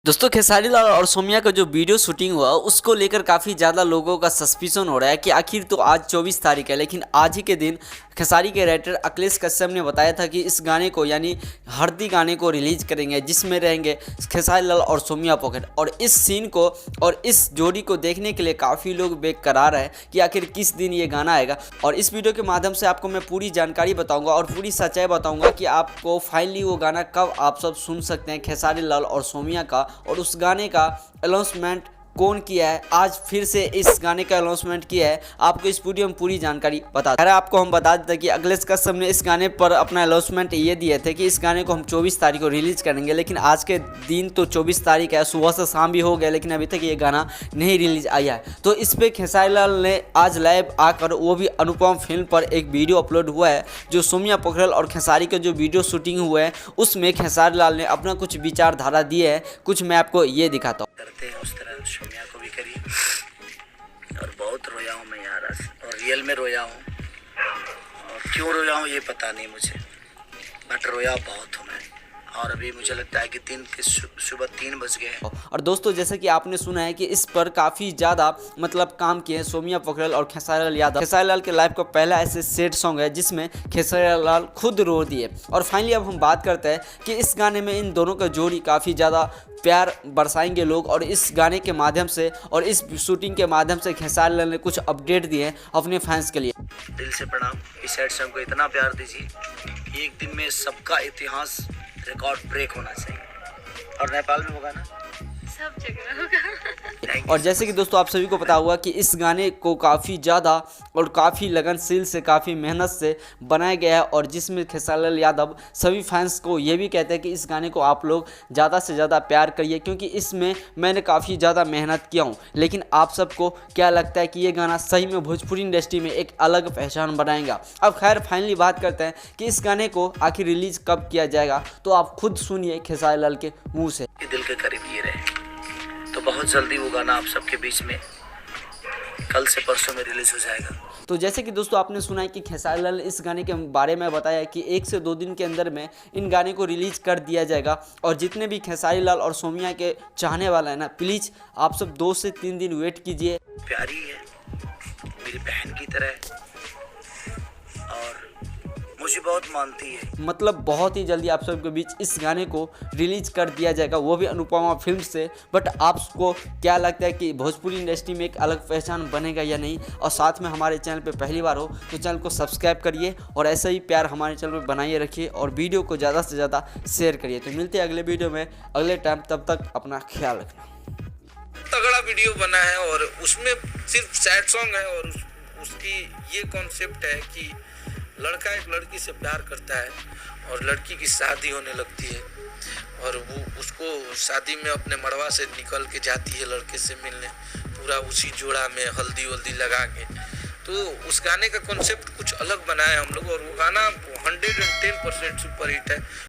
दोस्तों खेसारी लाल और सोमिया का जो वीडियो शूटिंग हुआ उसको लेकर काफ़ी ज़्यादा लोगों का सस्पिशन हो रहा है कि आखिर तो आज 24 तारीख है, लेकिन आज ही के दिन खेसारी के राइटर अखिलेश कश्यप ने बताया था कि इस गाने को यानी हरदी गाने को रिलीज करेंगे जिसमें रहेंगे खेसारी लाल और सोमिया पॉकेट। और इस सीन को और इस जोड़ी को देखने के लिए काफ़ी लोग बेकरार है कि आखिर किस दिन ये गाना आएगा। और इस वीडियो के माध्यम से आपको मैं पूरी जानकारी बताऊंगा और पूरी सच्चाई बताऊंगा कि आपको फाइनली वो गाना कब आप सब सुन सकते हैं खेसारी लाल और सोमिया का, और उस गाने का अनाउंसमेंट कौन किया है, आज फिर से इस गाने का अनाउंसमेंट किया है। आपको इस वीडियो में पूरी जानकारी बता दें। आपको हम बता देते कि अखिलेश कश्यप ने इस गाने पर अपना अनाउंसमेंट ये दिए थे कि इस गाने को हम 24 तारीख को रिलीज करेंगे, लेकिन आज के दिन तो 24 तारीख है, सुबह से शाम भी हो गया, लेकिन अभी तक ये गाना नहीं रिलीज आया है। तो इस पर खेसारी लाल ने आज लाइव आकर वो भी अनुपम फिल्म पर एक वीडियो अपलोड हुआ है जो सोमिया पोखरल और खेसारी के जो वीडियो शूटिंग हुआ है उसमें खेसारी लाल ने अपना कुछ विचारधारा दिए है। कुछ मैं आपको ये दिखाता हूँ। करते हैं उस तरह सोमिया को भी करी और बहुत रोया हूँ मैं यार, और रियल में रोया हूँ, और क्यों रोया हूँ ये पता नहीं मुझे, बट रोया बहुत हूँ मैं। और अभी मुझे लगता है कि सुबह 3 बज गए हैं। और दोस्तों जैसे कि आपने सुना है कि इस पर काफ़ी ज़्यादा काम किए हैं सोमिया पोखरल और खेसारी लाल यादव। खेसारी लाल के लाइफ का पहला ऐसे सैड सॉन्ग है जिसमें खेसारी लाल खुद रो दिए। और फाइनली अब हम बात करते हैं कि इस गाने में इन दोनों का जोड़ी काफ़ी ज़्यादा प्यार बरसाएंगे लोग, और इस गाने के माध्यम से और इस शूटिंग के माध्यम से खेसारी लाल ने कुछ अपडेट दिए हैं अपने फैंस के लिए। दिल से प्रणाम, इस सैड सॉन्ग को इतना प्यार दीजिए कि एक दिन में सबका इतिहास रिकॉर्ड ब्रेक होना चाहिए, और नेपाल में होगा ना, सब जगह होगा। और जैसे कि दोस्तों आप सभी को पता हुआ कि इस गाने को काफ़ी ज़्यादा और काफ़ी लगनशील से काफ़ी मेहनत से बनाया गया है, और जिसमें खेसारी लाल यादव सभी फैंस को ये भी कहते हैं कि इस गाने को आप लोग ज़्यादा से ज़्यादा प्यार करिए क्योंकि इसमें मैंने काफ़ी ज़्यादा मेहनत किया हूँ। लेकिन आप सबको क्या लगता है कि ये गाना सही में भोजपुरी इंडस्ट्री में एक अलग पहचान बनाएगा? अब खैर फाइनली बात करते हैं कि इस गाने को आखिर रिलीज़ कब किया जाएगा, तो आप खुद सुनिए खेसारी लाल के मुँह से। दिल के करीब ये रहे तो बहुत जल्दी वो गाना आप सबके बीच में कल से परसों में रिलीज हो जाएगा। तो जैसे कि दोस्तों आपने सुना है कि खेसारी लाल ने इस गाने के बारे में बताया कि 1 से 2 दिन के अंदर में इन गाने को रिलीज कर दिया जाएगा। और जितने भी खेसारी लाल और सोमिया के चाहने वाला है ना, प्लीज़ आप सब 2 से 3 दिन वेट कीजिए। प्यारी है, मेरी बहन की तरह है और मुझे बहुत मानती है। मतलब बहुत ही जल्दी आप सबके बीच इस गाने को रिलीज कर दिया जाएगा, वो भी अनुपमा फिल्म से। बट आपको क्या लगता है कि भोजपुरी इंडस्ट्री में एक अलग पहचान बनेगा या नहीं? और साथ में हमारे चैनल पे पहली बार हो तो चैनल को सब्सक्राइब करिए और ऐसा ही प्यार हमारे चैनल पर बनाए रखिए और वीडियो को ज़्यादा से ज़्यादा शेयर करिए। तो मिलते हैं अगले वीडियो में अगले टाइम, तब तक अपना ख्याल रखना। तगड़ा वीडियो बना है और उसमें सिर्फ सैड सॉन्ग है, और उसकी ये कॉन्सेप्ट है कि लड़का एक लड़की से प्यार करता है और लड़की की शादी होने लगती है और वो उसको शादी में अपने मड़वा से निकल के जाती है लड़के से मिलने, पूरा उसी जोड़ा में हल्दी वल्दी लगा के। तो उस गाने का कॉन्सेप्ट कुछ अलग बनाया हम लोग, और वो गाना 110% सुपर हिट है।